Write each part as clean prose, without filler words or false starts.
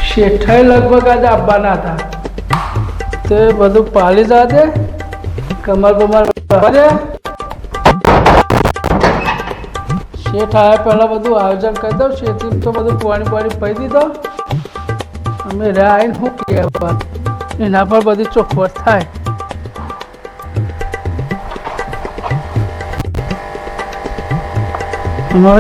શેઠાઈ લગભગ આજે આવવાના હતા તે બધું પાલી જાજે કમર બમર શેઠ આવ્યા પહેલાં બધું આયોજન કરી દઉં શેઠી તો બધું પાણી પી દીધો અમે રહ્યા આવીને શું કહેવા એના પર બધી ચોખવટ થાય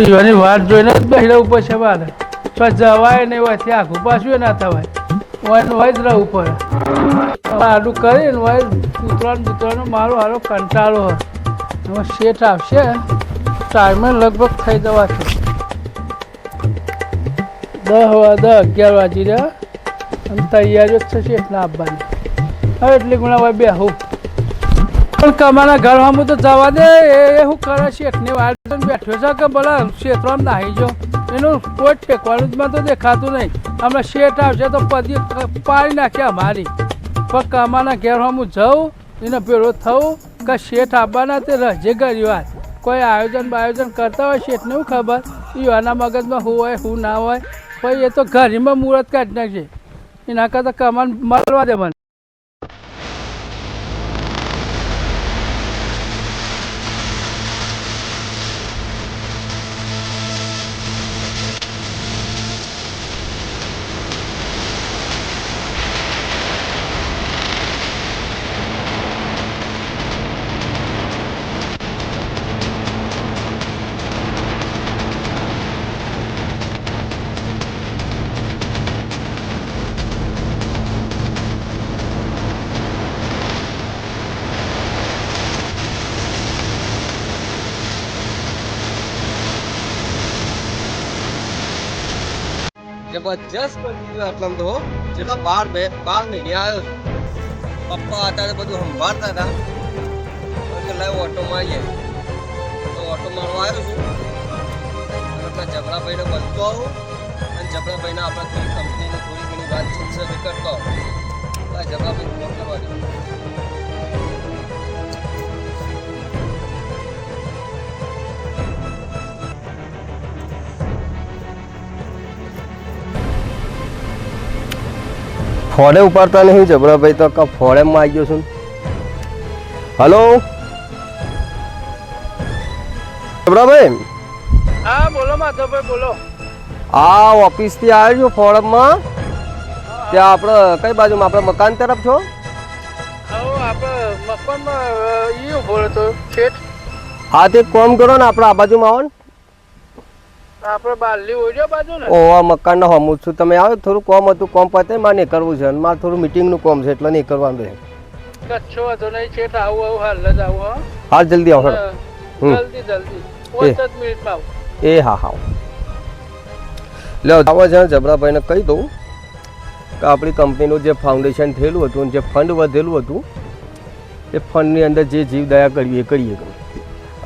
યુવાની વાત જોઈને જ બહેરા ઉપર છે બાદ તો જવાય નહીં હોય ત્યાં આખું પાછું ના થવાય હોય જ રહેવું પડે આડું કરીને હોય કૂતરાનો મારો હારો કંટાળો હોય હવે શેઠ આવશે ટાઈમે લગભગ થઈ જવા છે 11 વાગી રહ્યા અને તૈયારીઓ જ છે શેઠના આપવાની હવે એટલી ગુણા હોય બેહું પણ કમાના ઘરમાં તો જવા દે એ શું કરે શેઠની વાત બેઠો છે કે ભલા ક્ષેત્રમાં નાહી જો એનું કોઈ ઠેકવાનું જ તો દેખાતું નહીં હમણાં શેઠ આવશે તો પદી પાડી નાખે અમારી પણ કમાના ઘરમાં હું જાઉં એને ભેળો થવું કે શેઠ આવવાના તે રજે ઘરી વાત કોઈ આયોજન કરતા હોય શેઠને શું ખબર યુવાના મગજમાં શું હોય શું ના હોય પછી એ તો ઘરમાં મુહૂર્ત કાઢી નાખશે એના કરતાં કમાન મળવા દે મને જબરજસ્ત કરી આટલા તો જેટલા 12 મહિને આવ્યો પપ્પા અત્યારે બધું સંભાળતા હતા લાવ ઓટો મારીએ તો ઓટો મારવા આવ્યો છું આપણા જબરાભાઈને મળતો આવું અને જબરાભાઈને આપણા થોડી કંપનીની થોડી ઘણી વાતચીત છે કરતો આવું જબરાભાઈ ફોન કરવા દે ફોડે ઉપાડતા નહીં જબરાભાઈ તો ફોડેમાં આવી ગયો છું હલો જબરાભાઈ હા બોલો માધવભાઈ બોલો આ ઓફિસથી આવ્યો છું ફોડમમાં ત્યાં આપણે કઈ બાજુમાં આપણે મકાન તરફ છો આપણે મકાનમાં એ ઉભો હતો શેઠ હા તે કોમ કરો ને આપણે આ બાજુમાં આવો ને આપણે બારલી ઓજો બાજુ ને ઓવા મકાનના હમું છું તમે આવો થોડું કોમ હતું કોમ પતે મારે નહીં કરવું છે મારે થોડું મીટિંગનું કોમ છે એટલે નહીં કરવાનું રહે કચ્છો હતો નહીં શેઠ આવું હાલ જ આવું હા જલ્દી આવો જલ્દી 5 મિનિટમાં આવું એ હા હા લે આવો છે જબરાભાઈને કહી દઉં કે આપણી કંપનીનું જે ફાઉન્ડેશન થયેલું હતું જે ફંડ વધેલું હતું એ ફંડની અંદર જે જીવ દયા કરવી એ કરીએ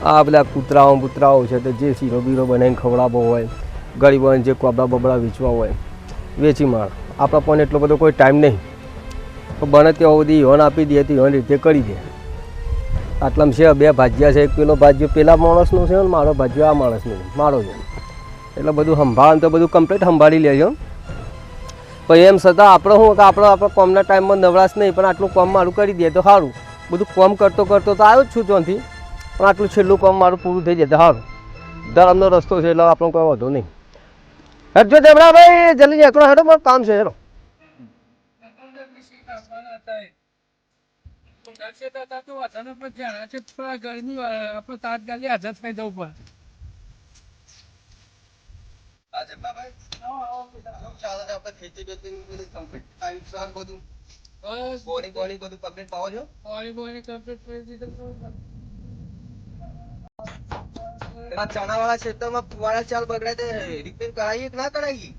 આ બધા કૂતરાઓ છે તો જે શીરો બીરો બનાવીને ખવડાવવો હોય ગરીબોને જે કોબડા બબડા વેચવા હોય વેચી માર આપણા પણ એટલો બધો કોઈ ટાઈમ નહીં તો બને ત્યાં સુધી યોન આપી દે તો યોન રીતે કરી દે આટલામાં છે 2 ભાજ્યા છે એક પેલો ભાજ્યો પેલા માણસનો છે ને મારો ભાજ્યો આ માણસનો મારો છે એટલે બધું સંભાળ તો બધું કમ્પ્લીટ સંભાળી લેજો પણ એમ છતાં આપણે શું કે આપણે કોમના ટાઈમમાં નવરાશ નહીં પણ આટલું કોમ મારું કરી દે તો સારું બધું કોમ કરતો તો આવ્યો જ છું ત્યાંથી પણ આટલું છેલ્લું કામ મારું પૂરું થઈ જશે સારું ધરમનો રસ્તો છે એટલે આપણને કોઈ વાંધો નહીં હેઠજો જબરાભાઈ જલ્દી નીકળો હેઠો મારું કામ છે હેરો તાત્કાલિક હાજર થઈ જવું પડે ચણા વાળા ક્ષેત્રમાં ફુવારા ચાલ બગડે રિપેર કરાવી કે ના કરાવી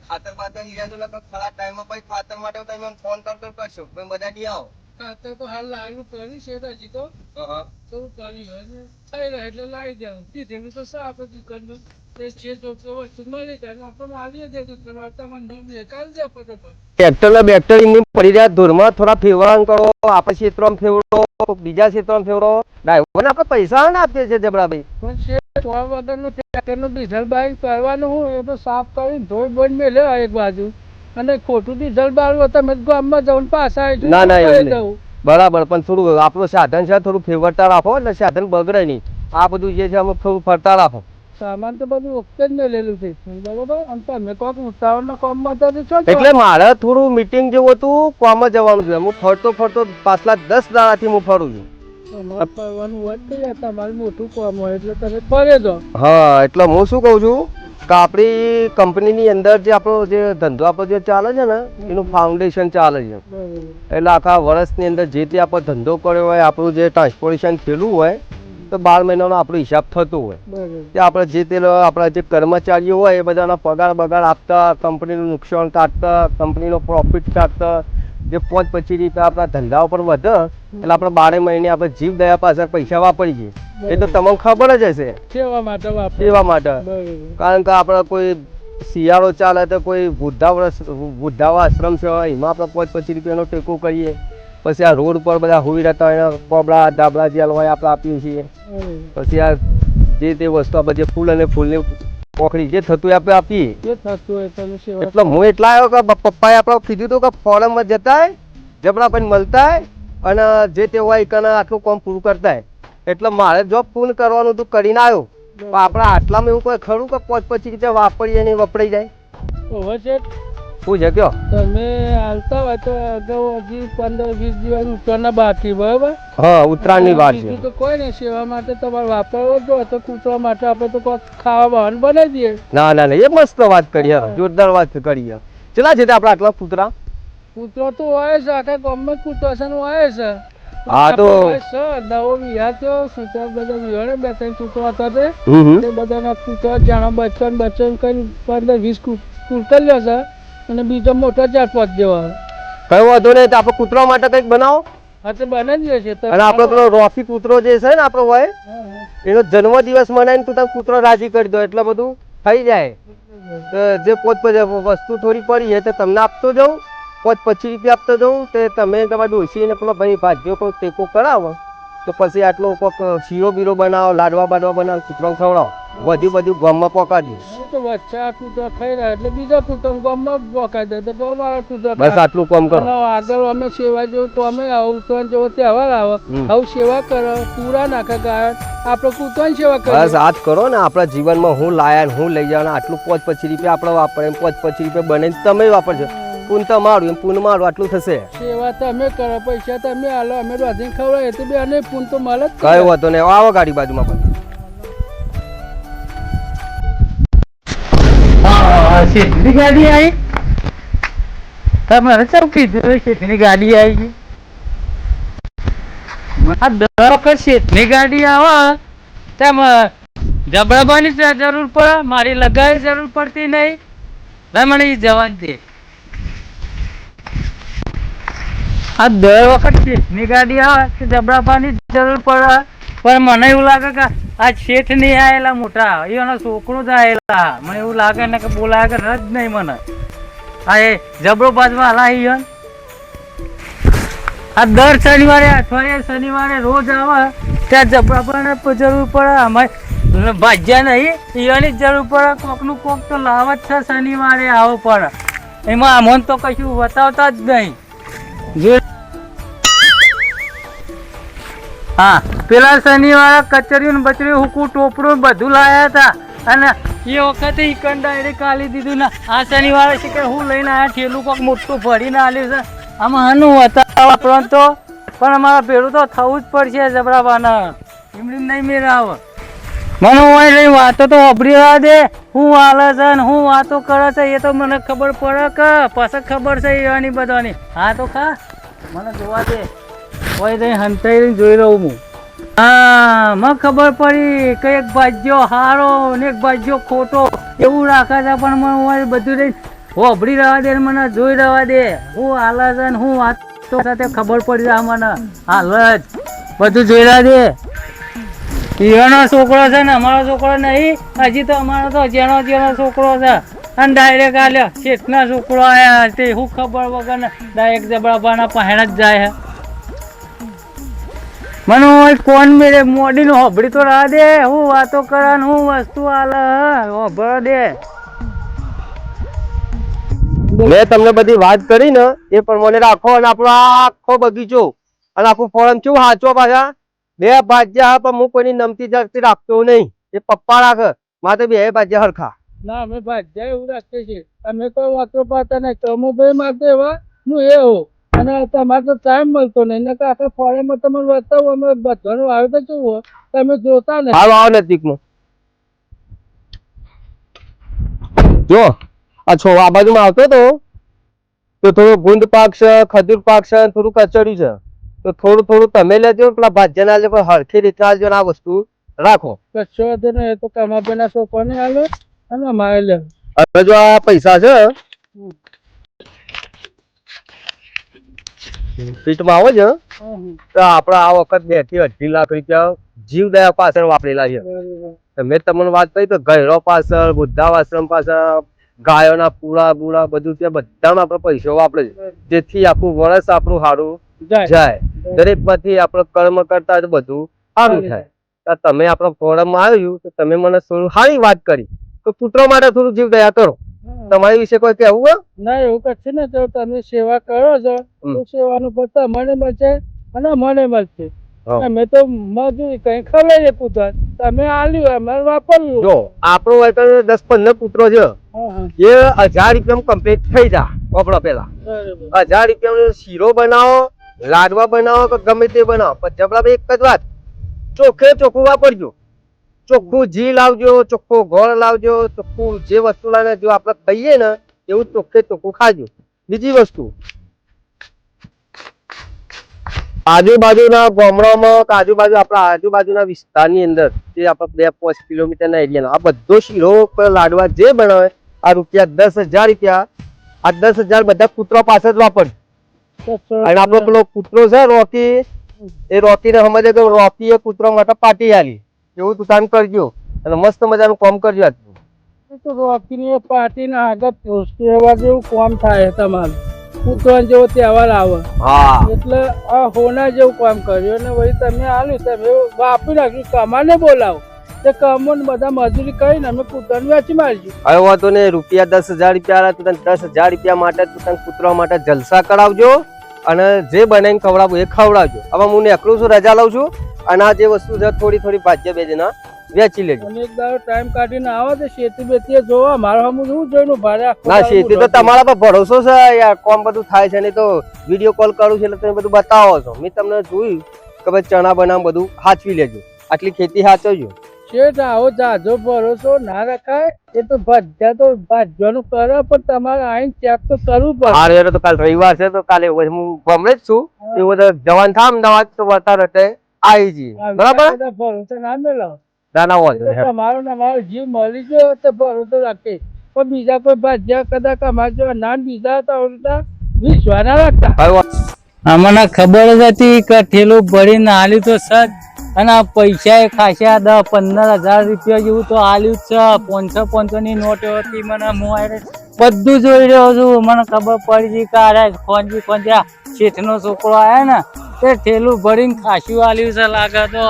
ખાતર બાતર લીધા તો ખરા ટાઈમમાં પછી ખાતર માટે તમે ફોન કરશો બધા નહીં આવો ખાતર તો હાલ લાવ્યું કરી છે હજી તો થોડું કરી હવે થઈ રહે એટલે લાવી દેવાનું કીધેલું તો શું આપણે દુકાનનું તે જે જોતો વસ્તુ મળી જાય આપણે આવીએ દે દુકાન તમને બેકાર જ ફટોફટ ટ્રેક્ટર ને બેક્ટર એમની પડી રહ્યા ધૂળમાં થોડા ફેવરાન કરો, આપણે ક્ષેત્રમાં ફેવરો, બીજા ક્ષેત્રમાં ફેવરો, ડ્રાઈવરને આપણે પૈસા ના આપીએ છીએ જબરાભાઈ. પણ છે 3 વગરનું ટ્રેક્ટરનું ડીઝલ બાઈક કરવાનું હું એ તો સાફ કરીને ધોઈ બોઈ મેલે એક બાજુ અને ખોટું ડીઝલ બાળવું તમે ગામમાં જવું પાછા આવી ના ના એવું નહીં. બરાબર, પણ થોડું આપણું સાધન છે થોડું ફેવરતા રાખો એટલે સાધન બગડે નહીં. આ બધું જે છે અમે થોડું ફરતા રાખો. સામાન તો બધું વખતે જ મેલેલું છે બરોબર. અને તમે કોઈક ઉતાવળના કામમાં તો છો એટલે મારે થોડું મીટિંગ જેવું હતું, કામમાં જવાનું છે. હું ફરતો ફરતો પાછલા 10 દાડાથી હું ફરું છું. ફરવાનું હોય તો તમારે મોટું કામ હોય એટલે તમે ફરે જો. હા, એટલે હું શું કહું છું કે આપણી કંપનીની અંદર જે આપણો જે ધંધો આપણો જે ચાલે છે ને એનું ફાઉન્ડેશન ચાલે છે. એટલે આખા વર્ષની અંદર જે તે આપણો ધંધો કર્યો હોય, આપણું જે ટ્રાન્સપોર્ટેશન થયેલું હોય તો 12 મહિનાનો આપણો હિસાબ થતો હોય. તે આપણે જે તે આપણા જે કર્મચારીઓ હોય એ બધાના પગાર બગાર આપતા, કંપનીનું નુકસાન કાઢતા, કંપનીનો પ્રોફિટ કાઢતા, જે 5-25 રૂપિયા આપણા ધંધા ઉપર વધે એટલે આપણે 12 મહિને આપણે જીવ દયા પાછળ પૈસા વાપરી છીએ. એ તો તમને ખબર જ હશે. સેવા માટે સેવા માટે. કારણ કે આપણે કોઈ શિયાળો ચાલે તો કોઈ વૃદ્ધાશ્રમ છે એમાં આપણે 5-25 રૂપિયાનો ટેકો કરીએ. પછી આ રોડ પર બધા હોઈ રહેતા હોય કોબળા ધાબળા જે હોય આપણે આપીએ છીએ. પછી આ જે તે વસ્તુ આપણે જે ફૂલ અને ફૂલની પોખડી જે થતું હોય આપણે આપીએ. એટલે હું એટલા આવ્યો કે પપ્પાએ આપણે કીધું હતું કે ફોરમમાં જતા જબરાભાઈ મળતા અને જે તે હોય કે આટલું કામ પૂરું કરતા. એટલે મારે જોબ પૂર્ણ કરવાનું હતું, કરીને આવ્યો. પણ આપણે આટલામાં એવું કોઈ ખરું કે 5-25 રૂપિયા વાપરીએ ને વપરાઈ જાય? શું છે કયો? તમે હાલતા હોય તો અગાઉ હજી 15-20 દિવસ ઉત્તરાયણના બાકી બરાબર. હા, ઉત્તરાયણની વાત છે. તો કોઈ નહીં, સેવા માટે તમારે વાપરવો જો તો કૂતરા માટે આપણે તો કોઈ ખાવા બહાર બનાવી દઈએ. ના ના એ મસ્ત વાત કરી, જોરદાર વાત કરી. ચલા છે આપણે આટલા કૂતરા તો હોય છે આખા ગામમાં કૂતરા છે હોય છે. હા તો નવો વિહાર થયો કૂતરા બધા વિહારે 2-3 કૂતરા હતા તે બધાના કૂતરા જાણા બચ્ચન કરી 15-20 કૂતરા લેશે અને બીજો મોટો 4-5 જેવા. કઈ વાંધો નહીં, આપણે કૂતરા માટે કંઈક બનાવો. હા તો બનાવી છે. અને આપણો પેલો રોફી કૂતરો જે છે ને આપણો હોય એનો જન્મદિવસ મનાવીને તું કૂતરો રાજી કરી દો એટલે બધું થઈ જાય. જે વસ્તુ થોડી પડી છે તો તમને આપતો જાઉં, 5-25 રૂપિયા આપતો જાઉં. તે તમે તમારા ડોસીને પેલો ભાઈ ભાગ્યો કોઈ ટેકો કરાવો તો પછી આટલો કોઈક શીરો બીરો બનાવો, લાડવા બાડવા બનાવો, કૂતરો ખવડાવો, બધું ગામમાં પકાડી તો વચ્ચે આ કૂતરા ખાઈ રહ્યા એટલે બીજા કૂતરા ગામમાં પકાડી દે તો મારા કૂતરા બસ આટલું કામ કરો. આગળ અમે સેવા જેવું તો અમે ઉત્તરાયણ જેવો તહેવાર આવે આવું સેવા કરો, પૂરા નાખે ગાય આપણે કૂતરાની સેવા કરીએ. બસ આ જ કરો ને. આપણા જીવનમાં હું લાયા હું લઈ જવાના, આટલું 5-25 રૂપિયા આપણે વાપરે, 5-25 રૂપિયા બને તમે વાપરજો. પૂન તમારું એમ પૂન મારું આટલું થશે. સેવા તમે કરો, પૈસા તમે હાલો, અમે રાધીને ખવડાવીએ તો બે અને પૂન તો મળે જ. કઈ વાંધો નહીં, આવો ગાડી બાજુમાં પણ. શેઠની ગાડી આવી, તમારે શું કીધું? શેઠની ગાડી આવી. આ 10 વખત શેઠની ગાડી આવે તેમાં જબરાબાની જરૂર પડે, મારી લગાવી જરૂર પડતી નહીં. મને જવા દે. આ 10 વખત શેઠની ગાડી આવે જબરાબાની જરૂર પડે, પણ મને એવું લાગે કે આ શેઠ નહીં આવેલા મોટા, એનો છોકરો જ આવેલા. મને એવું લાગે ને કે બોલાય કે રજ નહીં મને. આ એ જબરો બાજવા હલાવી આ દર શનિવારે અઠવાડિયે શનિવારે રોજ આવે ત્યાં જબરાબાને જરૂર પડે. અમે ભાજ્યા નહીં એની જરૂર પડે. કોકનું કોક તો લાવ જ છે, શનિવારે આવો પડે. એમાં અમને તો કશું બતાવતા જ નહીં. જો હા, પેલા શનિવારે કચરિયું બચરિયું હુકું ટોપરું બધું લાયા હતા અને એ વખતે ઈકન ડાયરેક્ટ આલી દીધું ને આ શનિવારે છે કે હું લઈને આવ્યા ઠેલું કોક મોટું ભરીને આલ્યું છે. આમાં હાનું વાપરવાનું તો પણ અમારા ભેરું તો થવું જ પડશે જબરાબાના. એમની નહીં મેળ આવે. મને હોય લઈ વાતો તો અભરી રહેવા દે. હું હાલે છે ને હું વાતો કરે છે એ તો મને ખબર પડે કે પછી ખબર છે એવાની બધાની. હા તો ખા મને જોવા દે. હોય તઈ હંતાઈ જોઈ રહું હું. હા, મને ખબર પડી કે એક ભાજ્યો હારો ને એક ભાજ્યો ખોટો એવું રાખે છે. પણ મને બધું રહી હોભળી રહેવા દે, મને જોઈ રહેવા દે. હું હાલે છે ને હું વાત વાતો સાથે ખબર પડી જાય મને હાલ જ બધું જોઈ દે. ઈવાનો છોકરો છે ને અમારો છોકરો નહીં. હજી તો અમારો તો જેનો છોકરો છે અને ડાયરેક્ટ આલ્યો શેઠના છોકરો આયા તે શું ખબર વગર ને ડાયરેક્ટ જબરાબાના પહેણ જ જાય. મને કોણ મેરે મોડી નું હોભળી તો રાહ દે. હું વાતો કરે ને હું વસ્તુ આલે હોભળ દે. મેં તમને બધી વાત કરી ને એ પ્રમાણે રાખો અને આપણો આખો બગીચો અને આખું ફોરમ શું હાચો પાછા 2 ભાજ્યા પણ હું કોઈની નમતી જગતી રાખતો નહીં. એ પપ્પા રાખે મારે 2 ભાજ્યા હરખા. ના અમે ભાજ્યા એવું રાખીએ છીએ. અમે કોઈ વાતો પાતા નહીં. કમુભાઈ માટે એવા હું એ હોઉં અને તમારે તો ટાઈમ મળતો નહીં ને આખા ફોરેમાં તમે બતાવો અમે બધાનું આવે તો કેવું તમે જોતા ને આવો નજીકમાં જો આ છો આ બાજુમાં આવતો તો થોડો ગુંદ પાક છે, ખજૂર પાક છે, થોડું કચડ્યું છે. તો થોડું તમે લેજો પેલા ભાજ્યા ના પણ હરખી રીતના આલજો ને આ વસ્તુ રાખો. કશો વાંધો નહીં. એ તો કમાભાઈના છોકરાને આલો અને અમારે લે. હવે જો આ પૈસા છે પીટમાં આવો છે તો આપડે આ વખત 2 થી 2.5 લાખ રૂપિયા જીવદયા પાછળ વાપરેલા છે. મેં તમને વાત કરી તો ગહેરો પાછળ, વૃદ્ધાશ્રમ પાછળ, ગાયોના પૂળા બુળા બધું ત્યાં બધામાં આપણે પૈસા વાપરે છે જેથી આખું વર્ષ આપણું સારું જાય. દરેક માંથી આપણે કર્મ કરતા હોય તો બધું સારું થાય. તમે આપણા ફોરમમાં આવ્યું તો તમે મને થોડું સારી વાત કરી તો પુત્રો માટે થોડું જીવદયા કરો. તમારી વિશે કોઈ કહેવું હોય? ના એવું કશું ને તો તમે સેવા કરો છો તો સેવાનું ફળ તમને મળશે અને મને મળશે. અમે તો મજૂરી કઈ ખબર પૂછવા તમે આલ્યું અમારે વાપર્યું. જો આપણો હોય તો 10-15 પુત્રો છે એ 1000 રૂપિયા કમ્પ્લીટ થઈ જા. વાપરો પેલા 1000 રૂપિયા શીરો બનાવો, લાડવા બનાવો કે ગમે તે બનાવો પણ જબરા એક જ વાત ચોખ્ખે ચોખ્ખું વાપરજો. ચોખ્ખું ઘી લાવજો, ચોખ્ખો ગોળ લાવજો, ચોખ્ખું જે વસ્તુ લાવે જો આપણે ખાઈએ ને એવું ચોખ્ખે ચોખ્ખું ખાજો. બીજી વસ્તુ આજુબાજુના ગામડામાં આજુબાજુ આપણા આજુબાજુના વિસ્તારની અંદર જે આપણે 2-5 કિલોમીટરના એરિયાનો આ બધો શીરો લાડવા જે બનાવે આ રૂપિયા 10,000 રૂપિયા આ 10,000 બધા કૂતરો પાસે જ વાપરજો. અને આપણો પેલો કૂતરો છે રોકી એ રોકીને સમજે કે રોકી એ કૂતરો માટે પાર્ટી આલી એવું તું તાન કરજો અને મસ્ત મજાનું કામ કરજો. આજનું રોકીની પાર્ટીના આગળ સેવા જેવું કામ થાય તમારું. કૂતરા જેવો તહેવાર આવે એટલે આ હોના જેવું કામ કર્યું અને વળી તમે આલ્યું તમે વાપરી નાખ્યું. કમાને બોલાવો તે કમોને બધા મજૂરી કરીને અમે કૂતરાને વેચી મારજો. હવે વાંધો ને રૂપિયા 10,000 રૂપિયા તું તને 10,000 રૂપિયા માટે તું તને કૂતરા માટે જલસા કરાવજો અને જે બનાવીને ખવડાવવું એ ખવડાવજો. હવે હું નીકળું છું, રજા લઉં છું અને આ જે વસ્તુ છે થોડી ભાજ્ય બે જણા વેચી લેજો. અને એક દાડો ટાઈમ કાઢીને આવો તો શેતી બેતી જોવા મારા હમું શું જોઈને ભારે ના શેતી તો તમારા પર ભરોસો છે યાર. કોમ બધું થાય છે નહીં તો વિડીયો કોલ કરું છું એટલે તમે બધું બતાવો છો. મેં તમને જોયું કે ભાઈ ચણા બનાવ બધું સાચવી લેજો. આટલી ખેતી સાચવજો. શેઠ આવો જાજો ભરોસો ના રખાય. એ તો ભાજ્યા તો ભાજવાનું કરે પણ તમારે આઈને ચેક તો કરવું પડે. હારે તો કાલ રવિવાર છે તો કાલે હું ગમે જ છું એવું બધું જવાન થા અમદાવાદ તો વધારે આવી જઈએ. બરાબર ભરોસો ના મેળવો. તમારો ને મારો જીવ મળી ગયો તો ભરોસો રાખે પણ બીજા કોઈ ભાજ્યા કદાચ અમારા જેવા નાન બીજા હતા વિશ્વાસ ના રાખતા. મને ખબર જ હતી કે ઠેલું ભરીને આલ્યું તો સજ અને પૈસા ખાસા 10-15 હજાર રૂપિયા જેવું તો આલ્યું જ છે. 500 ની નોટ હતી. મને હું બધું જોઈ રહ્યો છું. મને ખબર પડી ગઈ કે અરે ખોંજી શેઠનો છોકરો આવ્યા ને તે ઠેલું ભરીને ખાસું આલ્યું છે લાગે તો.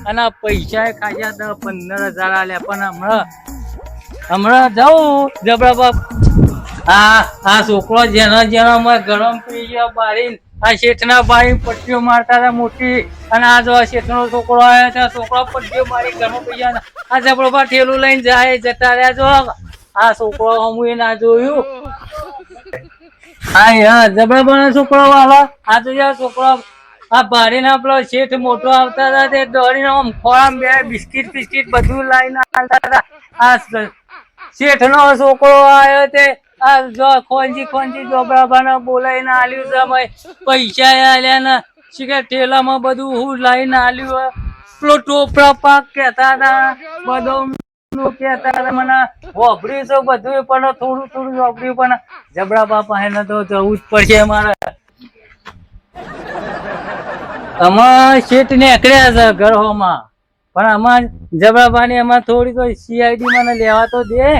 અને પૈસા ખાસા 10-15 હજાર આલ્યા પણ હમણાં જાઉં જબરા બાપ આ છોકરો જેનો ગરમ પી ગયો બારીને આ શેઠના બારી પટ્ટીઓ મારતા હતા મોટી અને આ જો શેઠનો છોકરો આવ્યો ત્યાં છોકરો પટ્ટીઓ મારી ઘરમાં પી ગયા. આ જબરોબા ઠેલું લઈને જાય જતા રહ્યા. જો આ છોકરો હું ના જોયું. હા જબરાબાનો છોકરો વાળો આ તો છોકરો આ ભારીના પેલો શેઠ મોટો આવતા હતા તે દોડીને આમ ખોરામ બે બિસ્કીટ બધું લાઈને આવતા હતા. આ શેઠનો છોકરો આવ્યો તે આ જો ખોંજી જોબરાબાને બોલાવીને આલ્યું છે. પૈસા આલ્યા ને શીખે ઠેલામાં બધું હું લાવીને આલ્યું. પેલો ટોપરા પાક કેતા હતા બધું કેતા હતા. મને વાપર્યું છે બધું પણ થોડું વાપર્યું પણ જબરા બાપા એને તો જવું જ પડશે મારે. આમાં શેઠ નીકળ્યા છે ગરહોમાં, પણ આમાં જબરાબાની આમાં થોડી તો CID મને લેવા તો દે.